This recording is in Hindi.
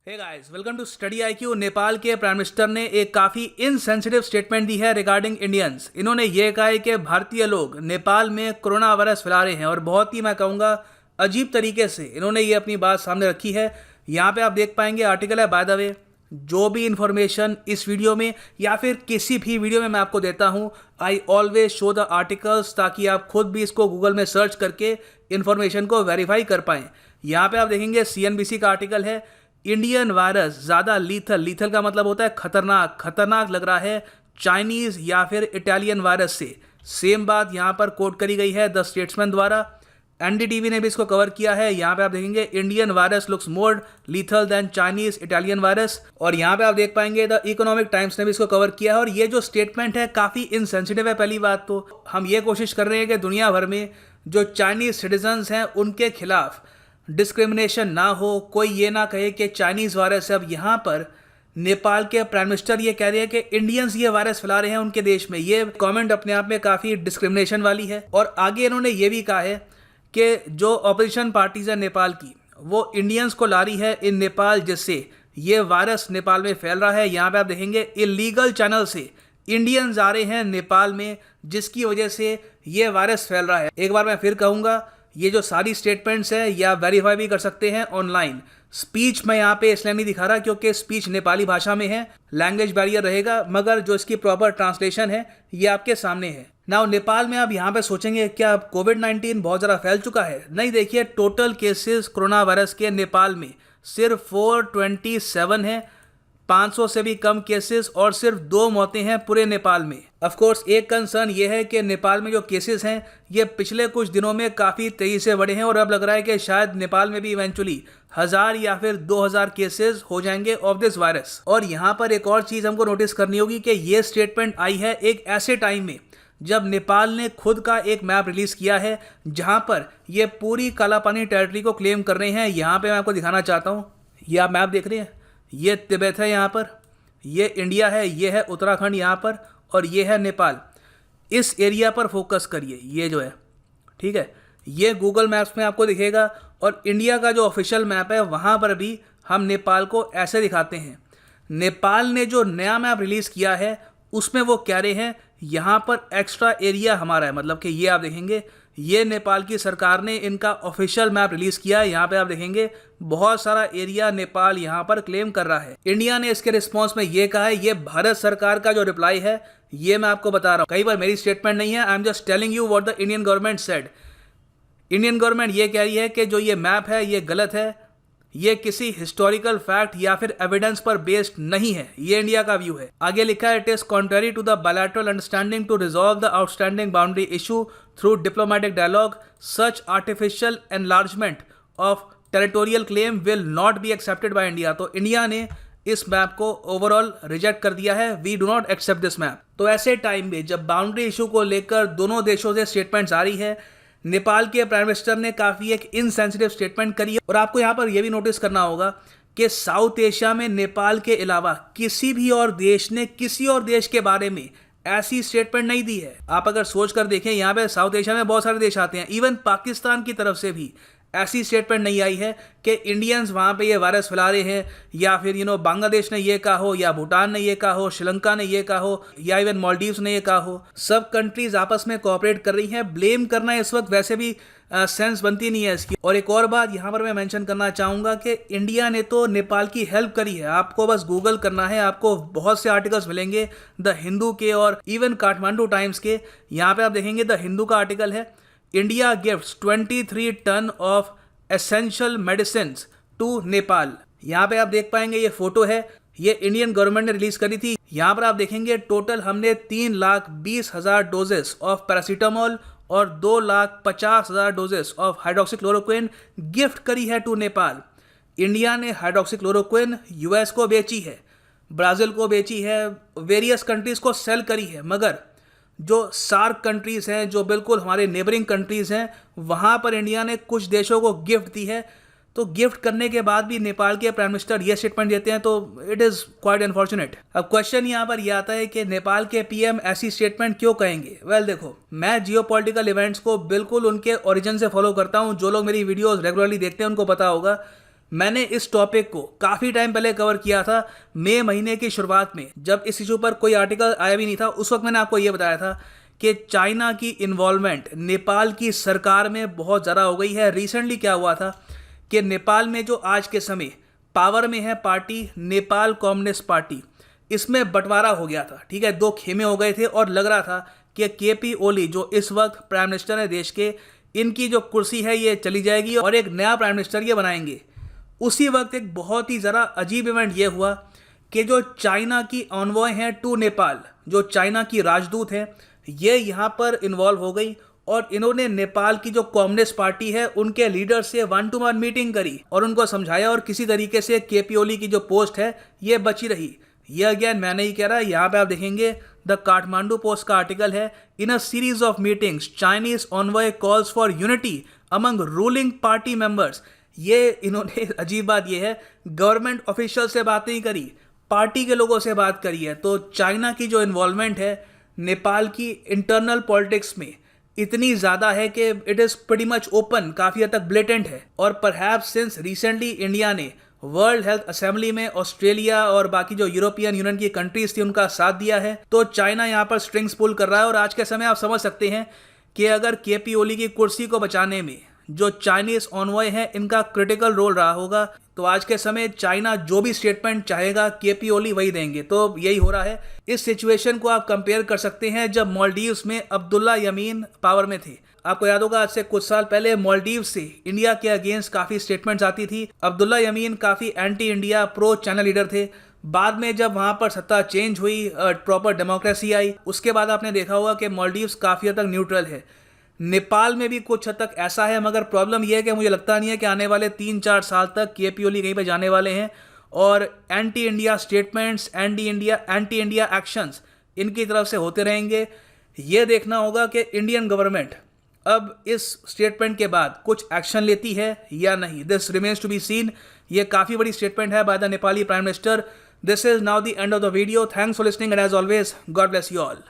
Hey guys, welcome to study IQ. Nepal के प्राइम मिनिस्टर ने एक काफ़ी इनसेंसिटिव स्टेटमेंट दी है रिगार्डिंग इंडियंस। इन्होंने ये कहा है कि भारतीय लोग नेपाल में कोरोना वायरस फैला रहे हैं और बहुत ही मैं कहूँगा अजीब तरीके से इन्होंने ये अपनी बात सामने रखी है। यहाँ पे आप देख पाएंगे आर्टिकल है। बाय द वे, जो भी इन्फॉर्मेशन इस वीडियो में या फिर किसी भी वीडियो में मैं आपको देता हूँ, I always show the articles ताकि आप खुद भी इसको गूगल में सर्च करके इन्फॉर्मेशन को वेरीफाई कर पाएँ। यहाँ पे आप देखेंगे CNBC का आर्टिकल है, इंडियन वायरस ज़्यादा लीथल का मतलब होता है खतरनाक लग रहा है चाइनीज़ या फिर इटालियन वायरस से। सेम बात यहाँ पर कोट करी गई है द स्टेट्समैन द्वारा। NDTV ने भी इसको कवर किया है। यहाँ पे आप देखेंगे Indian virus looks more lethal than Chinese Italian virus. और यहाँ पे आप देख पाएंगे द इकोनॉमिक टाइम्स ने भी इसको कवर किया है। और ये जो स्टेटमेंट है काफ़ी इनसेंसिटिव है। पहली बात तो हम ये कोशिश कर रहे हैं कि दुनिया भर में जो चाइनीज सिटीजन्स हैं उनके खिलाफ डिस्क्रिमिनेशन ना हो, कोई ये ना कहे कि चाइनीज़ वायरस है। अब यहाँ पर नेपाल के प्राइम मिनिस्टर ये कह रहे हैं कि इंडियंस ये वायरस फैला रहे हैं उनके देश में। ये कमेंट अपने आप में काफ़ी डिस्क्रिमिनेशन वाली है। और आगे इन्होंने ये भी कहा है कि जो ऑपोजिशन पार्टीज है नेपाल की, वो इंडियंस को ला रही है इन नेपाल, जिससे ये वायरस नेपाल में फैल रहा है। यहाँ पे आप देखेंगे इलीगल चैनल से इंडियंस आ रहे हैं नेपाल में, जिसकी वजह से ये वायरस फैल रहा है। एक बार मैं फिर कहूँगा, ये जो सारी स्टेटमेंट्स हैं या वेरीफाई भी कर सकते हैं ऑनलाइन। स्पीच मैं यहाँ पे इसलिए नहीं दिखा रहा क्योंकि स्पीच नेपाली भाषा में है, लैंग्वेज बैरियर रहेगा, मगर जो इसकी प्रॉपर ट्रांसलेशन है ये आपके सामने है। नाउ नेपाल में आप यहाँ पे सोचेंगे क्या कोविड-19 बहुत ज़्यादा फैल चुका है? नहीं, देखिए टोटल केसेस कोरोना वायरस के नेपाल में सिर्फ 427 है, 500 से भी कम केसेस और सिर्फ 2 मौतें हैं पूरे नेपाल में। ऑफ कोर्स एक कंसर्न ये है कि नेपाल में जो केसेस हैं ये पिछले कुछ दिनों में काफ़ी तेज़ी से बढ़े हैं और अब लग रहा है कि शायद नेपाल में भी इवेंचुअली 1000 या फिर 2000 केसेस हो जाएंगे ऑफ दिस वायरस। और यहाँ पर एक और चीज़ हमको नोटिस करनी होगी कि ये स्टेटमेंट आई है एक ऐसे टाइम में जब नेपाल ने खुद का एक मैप रिलीज़ किया है जहाँ पर ये पूरी कालापानी टेरिटरी को क्लेम कर रहे हैं। यहाँ पर मैं आपको दिखाना चाहता हूँ, ये आप मैप देख रहे हैं, ये तिब्बत है यहाँ पर, ये इंडिया है, ये है उत्तराखंड यहाँ पर, और ये है नेपाल। इस एरिया पर फोकस करिए, ये जो है, ठीक है, ये गूगल मैप्स में आपको दिखेगा। और इंडिया का जो ऑफिशियल मैप है वहाँ पर भी हम नेपाल को ऐसे दिखाते हैं। नेपाल ने जो नया मैप रिलीज़ किया है उसमें वो कह रहे हैं यहाँ पर एक्स्ट्रा एरिया हमारा है, मतलब कि ये आप देखेंगे ये नेपाल की सरकार ने इनका ऑफिशियल मैप रिलीज़ किया है। यहाँ पे आप देखेंगे बहुत सारा एरिया नेपाल यहाँ पर क्लेम कर रहा है। इंडिया ने इसके रिस्पॉन्स में ये कहा है, ये भारत सरकार का जो रिप्लाई है ये मैं आपको बता रहा हूँ, कई बार मेरी स्टेटमेंट नहीं है, I am just telling you what the Indian government said. Indian government ये कह रही है कि जो ये मैप है ये गलत है, ये किसी हिस्टोरिकल फैक्ट या फिर एविडेंस पर बेस्ड नहीं है, ये इंडिया का व्यू है। आगे लिखा है, it is contrary to the bilateral understanding to resolve the outstanding boundary issue through diplomatic dialogue, such artificial enlargement of territorial claim will not be accepted by India. तो इंडिया ने इस मैप को ओवरऑल रिजेक्ट कर दिया है, we do not accept this map. तो ऐसे टाइम में जब बाउंड्री इशू को लेकर दोनों देशों से स्टेटमेंट्स आ रही है, नेपाल के प्राइम मिनिस्टर ने काफ़ी एक इनसेंसिटिव स्टेटमेंट करी है। और आपको यहाँ पर यह भी नोटिस करना होगा कि साउथ एशिया में नेपाल के अलावा किसी भी और देश ने किसी और देश के बारे में ऐसी स्टेटमेंट नहीं दी है। आप अगर सोच कर देखें, यहाँ पे साउथ एशिया में बहुत सारे देश आते हैं, इवन पाकिस्तान की तरफ से भी ऐसी स्टेटमेंट नहीं आई है कि इंडियंस वहाँ पे ये वायरस फैला रहे हैं, या फिर बांग्लादेश ने ये कहा हो, या भूटान ने ये कहा हो, श्रीलंका ने ये कहा हो, या इवन मालदीव्स ने ये कहा हो। सब कंट्रीज आपस में कोऑपरेट कर रही हैं। ब्लेम करना इस वक्त वैसे भी सेंस बनती नहीं है इसकी। और एक और बात यहाँ पर मैं मेंशन करना चाहूँगा कि इंडिया ने तो नेपाल की हेल्प करी है। आपको बस गूगल करना है, आपको बहुत से आर्टिकल्स मिलेंगे द हिंदू के और इवन काठमांडू टाइम्स के। यहाँ पे आप देखेंगे द हिंदू का आर्टिकल है, India gifts 23 ton of essential medicine to Nepal. यहाँ पे आप देख पाएंगे ये फोटो है, ये इंडियन गवर्नमेंट ने रिलीज करी थी। यहाँ पर आप देखेंगे टोटल हमने 3,20,000 डोजेस ऑफ पैरासीटामोल और 2,50,000 डोजेस ऑफ हाइड्रोक्सीक्लोरोक्विन गिफ्ट करी है टू नेपाल। इंडिया ने हाइड्रोक्सीक्लोरोक्विन US को बेची है, ब्राज़ील को बेची है, वेरियस कंट्रीज़ को सेल करी है, मगर जो सार्क कंट्रीज़ हैं, जो बिल्कुल हमारे नेबरिंग कंट्रीज़ हैं, वहाँ पर इंडिया ने कुछ देशों को गिफ्ट दी है। तो गिफ्ट करने के बाद भी नेपाल के प्राइम मिनिस्टर ये स्टेटमेंट देते हैं, तो इट इज़ क्वाइट अनफॉर्चुनेट। अब क्वेश्चन यहाँ पर यह आता है कि नेपाल के PM ऐसी स्टेटमेंट क्यों कहेंगे? वेल देखो, मैं जियोपॉलिटिकल इवेंट्स को बिल्कुल उनके ओरिजिन से फॉलो करता हूँ। जो लोग मेरी वीडियोज़ रेगुलरली देखते हैं उनको पता होगा मैंने इस टॉपिक को काफ़ी टाइम पहले कवर किया था, मई महीने की शुरुआत में, जब इस इशू पर कोई आर्टिकल आया भी नहीं था। उस वक्त मैंने आपको ये बताया था कि चाइना की इन्वॉल्वमेंट नेपाल की सरकार में बहुत ज़्यादा हो गई है। रिसेंटली क्या हुआ था कि नेपाल में जो आज के समय पावर में है पार्टी नेपाल कम्युनिस्ट पार्टी, इसमें बंटवारा हो गया था। ठीक है, दो खेमे हो गए थे और लग रहा था कि केपी ओली जो इस वक्त प्राइम मिनिस्टर है देश के, इनकी जो कुर्सी है ये चली जाएगी और एक नया प्राइम मिनिस्टर ये बनाएंगे। उसी वक्त एक बहुत ही ज़रा अजीब इवेंट ये हुआ कि जो चाइना की ऑनवॉय हैं टू नेपाल, जो चाइना की राजदूत हैं, ये यहाँ पर इन्वॉल्व हो गई और इन्होंने नेपाल की जो कम्युनिस्ट पार्टी है उनके लीडर से 1-to-1 मीटिंग करी और उनको समझाया और किसी तरीके से केपी ओली की जो पोस्ट है ये बची रही। ये अगेन मैं नहीं कह रहा, यहाँ पे आप देखेंगे द काठमांडू पोस्ट का आर्टिकल है। In a series of meetings Chinese envoy calls for unity among ruling party members. ये इन्होंने अजीब बात ये है, गवर्नमेंट ऑफिशियल से बात नहीं करी, पार्टी के लोगों से बात करी है। तो चाइना की जो इन्वॉल्वमेंट है नेपाल की इंटरनल पॉलिटिक्स में इतनी ज़्यादा है कि it is pretty much open, काफ़ी हद तक ब्लेटेंट है। और परहैप्स सिंस रिसेंटली इंडिया ने वर्ल्ड हेल्थ असेंबली में ऑस्ट्रेलिया और बाकी जो यूरोपियन यूनियन की कंट्रीज थी उनका साथ दिया है, तो चाइना यहाँ पर स्ट्रिंग्स पुल कर रहा है। और आज के समय आप समझ सकते हैं कि अगर केपी ओली की कुर्सी को बचाने में जो चाइनीज ऑनवॉय है इनका क्रिटिकल रोल रहा होगा, तो आज के समय चाइना जो भी स्टेटमेंट चाहेगा केपी ओली वही देंगे। तो यही हो रहा है। इस सिचुएशन को आप कंपेयर कर सकते हैं जब मालदीव्स में अब्दुल्ला यमीन पावर में थे। आपको याद होगा आज से कुछ साल पहले मालदीव से इंडिया के अगेंस्ट काफ़ी स्टेटमेंट्स आती थी। अब्दुल्ला यमीन काफ़ी anti India pro China leader थे। बाद में जब वहाँ पर सत्ता चेंज हुई, प्रॉपर डेमोक्रेसी आई, उसके बाद आपने देखा होगा कि मालदीव्स काफ़ी हद तक न्यूट्रल है। नेपाल में भी कुछ हद तक ऐसा है, मगर प्रॉब्लम यह है कि मुझे लगता नहीं है कि आने वाले 3-4 साल तक केपी ओली कहीं पर जाने वाले हैं। और anti India statements, anti India actions इनकी तरफ से होते रहेंगे। ये देखना होगा कि इंडियन गवर्नमेंट अब इस स्टेटमेंट के बाद कुछ एक्शन लेती है या नहीं। This remains to be seen. ये काफ़ी बड़ी स्टेटमेंट है by the Nepali prime minister. This is now the end of the video. Thanks for listening and as always God bless you all.